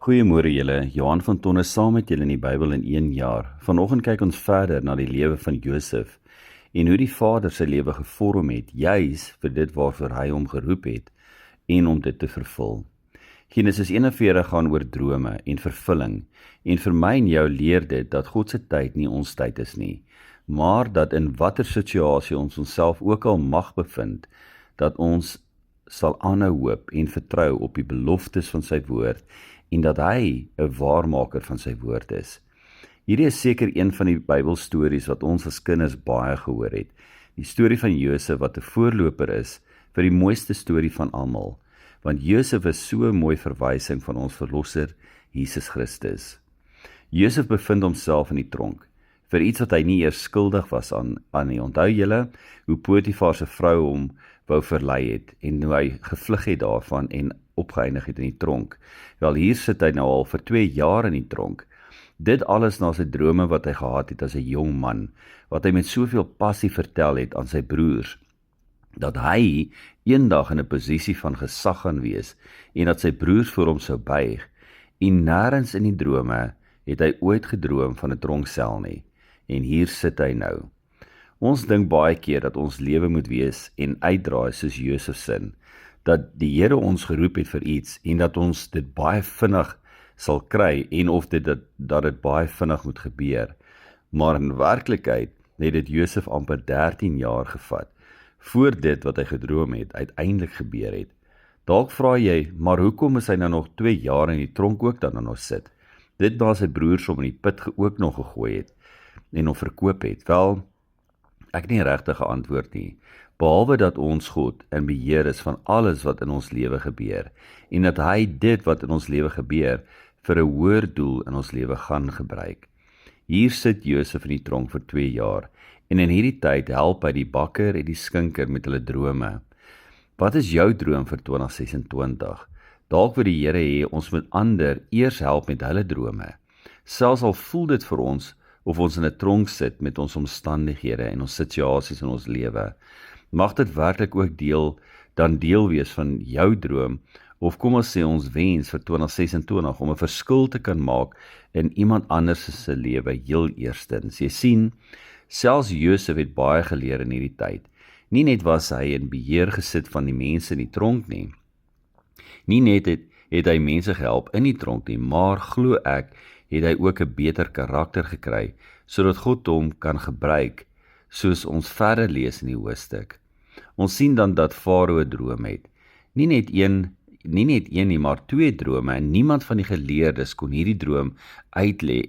Goeiemôre julle, Johan van Tonne saam met julle in die Bybel in 1 jaar. Vanoggend kyk ons verder na die lewe van Josef en hoe die Vader sy lewe gevorm het, juis vir dit waarvoor hy hom geroep het en om dit te vervul. Genesis 41 gaan oor drome en vervulling en vir my en jou leer dit dat God se tyd nie ons tyd is nie, maar dat in watter situasie ons onsself ook al mag bevind, dat ons sal aanhou hoop en vertrou op die beloftes van sy woord en dat hy 'n waarmaker van sy woord is. Hierdie is seker een van die Bybelstories wat ons as kinders baie gehoor het. Die storie van Josef wat 'n voorloper is vir die mooiste storie van almal, want Josef is so 'n mooi verwysing van ons verlosser, Jesus Christus. Josef bevind homself in die tronk, vir iets wat hy nie eers skuldig was aan nie. Onthou julle hoe Potifar se vrou hom wou verlei het en hoe hy gevlug het daarvan en opgeëindig het in die tronk. Wel, hier sit hy nou al vir 2 jaar in die tronk. Dit alles na sy drome wat hy gehad het as 'n jong man, wat hy met soveel passie vertel het aan sy broers, dat hy eendag in 'n posisie van gesag gaan wees en dat sy broers voor hom sou buig. En nêrens in die drome het hy ooit gedroom van 'n tronksel nie. En hier sit hy nou. Ons dink baie keer dat ons lewe moet wees en uitdraai soos Josef se, dat die Here ons geroep het vir iets en dat ons dit baie vinnig sal kry en of dat dit baie vinnig moet gebeur. Maar in werklikheid het dit Josef amper 13 jaar gevat, voor dit wat hy gedroom het uiteindelik gebeur het. Dalk vra jy, maar hoekom is hy nou nog 2 jaar in die tronk ook dan nog sit? Dit na sy broers hom in die put ook nog gegooi het en hom verkoop het. Wel, ek nie regtig 'n antwoord nie, behalwe dat ons God in beheer is van alles wat in ons lewe gebeur, en dat hy dit wat in ons lewe gebeur, vir 'n hoër doel in ons lewe gaan gebruik. Hier sit Josef in die tronk vir 2 jaar, en in hierdie tyd help hy die bakker en die skinker met hulle drome. Wat is jou droom vir 2026? Dalk wil die Here hê ons moet ander eers help met hulle drome. Selfs al voel dit vir ons of ons in 'n tronk sit met ons omstandighede en ons situasies in ons lewe. Mag dit werklik ook deel wees van jou droom, of kom ons sê ons wens vir 2026 om 'n verskil te kan maak in iemand anders se lewe heel eerstens. Jy sien, selfs Josef het baie geleer in hierdie tyd. Nie net was hy in beheer gesit van die mense in die tronk nie. Nie net het hy mense gehelp in die tronk nie, maar glo ek, het hy ook 'n beter karakter gekry, sodat God hom kan gebruik, soos ons verder lees in die hoofstuk. Ons sien dan dat Farao 'n droom het. Nie net een nie, maar 2 drome, en niemand van die geleerdes kon hierdie droom uitlê,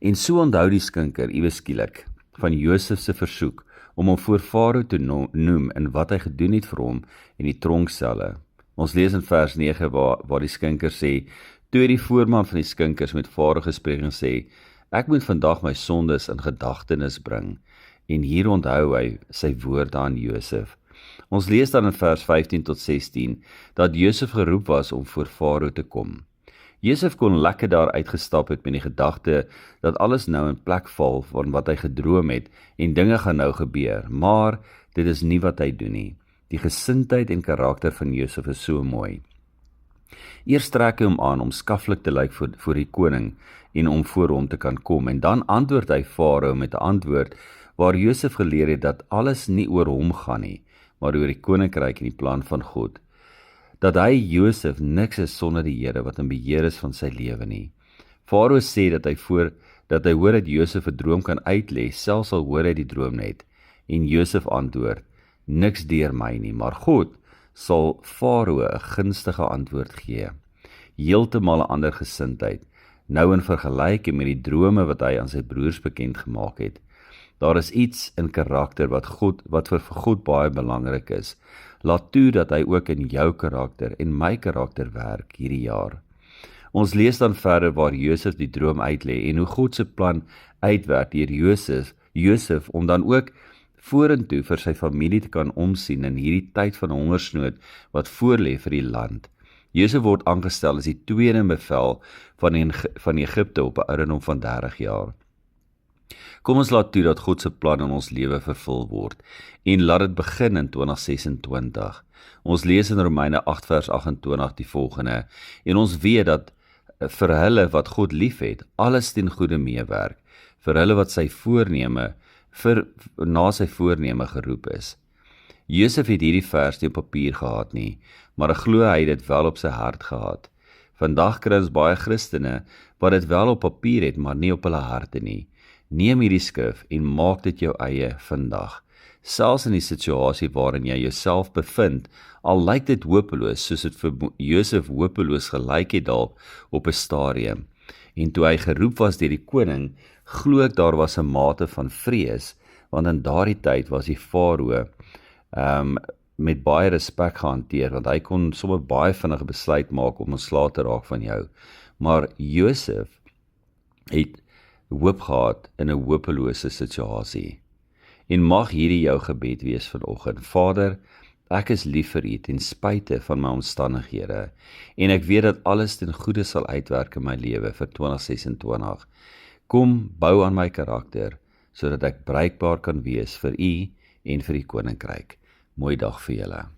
en so onthou die skinker iewes skielik van Josef se versoek om hom voor Farao te noem en wat hy gedoen het vir hom in die tronkselle. Ons lees in vers 9 waar die skinker sê, toe die voorman van die skinkers met Farao gespreek en sê, ek moet vandag my sondes in gedagtenis bring, en hier onthou hy sy woorde aan Josef. Ons lees dan in vers 15 tot 16, dat Josef geroep was om voor Farao te kom. Josef kon lekker daar uitgestap het met die gedagte dat alles nou in plek val van wat hy gedroom het en dinge gaan nou gebeur, maar dit is nie wat hy doen nie. Die gesindheid en karakter van Josef is so mooi. Eers trek hy hom aan om skaflik te lyk voor die koning en om voor hom te kan kom, en dan antwoord hy Farao met 'n antwoord waar Josef geleer het dat alles nie oor hom gaan nie, maar oor die koninkryk en die plan van God. Dat hy Josef niks is sonder die Here wat in beheer is van sy lewe nie. Farao sê dat hy hoor dat Josef 'n droom kan uitlê, selfs al hoor hy die droom net. En Josef antwoord, niks deur my nie, maar God sal Farao 'n gunstige antwoord gee. Heeltemal 'n ander gesindheid, nou in vergelyking met die drome wat hy aan sy broers bekend gemaak het. Daar is iets in karakter wat vir God baie belangrik is. Laat toe dat hy ook in jou karakter en my karakter werk hierdie jaar. Ons lees dan verder waar Josef die droom uitlê en hoe God se plan uitwerk deur Josef om dan ook vorentoe vir sy familie te kan omsien in hierdie tyd van hongersnood wat voorlê vir die land. Josef word aangestel as die tweede in bevel van Egipte op 'n ouderdom van 30 jaar. Kom ons laat toe dat God se plan in ons lewe vervul word en laat dit begin in 2026. Ons lees in Romeine 8 vers 28 die volgende, en ons weet dat vir hulle wat God liefhet, alles ten goeie meewerk, vir hulle wat na sy voorneme geroep is. Josef het hierdie vers nie op papier gehad nie, maar ek glo hy het dit wel op sy hart gehad. Vandag kry ons baie Christene wat dit wel op papier het, maar nie op hulle harte nie. Neem hierdie skrif en maak dit jou eie vandag. Selfs in die situasie waarin jy jouself bevind, al lyk dit hopeloos, soos dit vir Josef hopeloos gelyk het dalk op 'n stadium. En toe hy geroep was deur die koning, glo ek daar was 'n mate van vrees, want in daardie tyd was die farao met baie respek gehanteer, want hy kon sommer baie vinnig besluit maak om ontslae te raak van jou. Maar Josef het hoop gehad in 'n hopelose situasie. En mag hierdie jou gebed wees vanoggend. Vader, ek is lief vir U ten spyte van my omstandighede, en ek weet dat alles ten goeie sal uitwerk in my lewe vir 2026. Kom, bou aan my karakter, sodat ek bruikbaar kan wees vir U en vir die koninkryk. Mooi dag vir julle.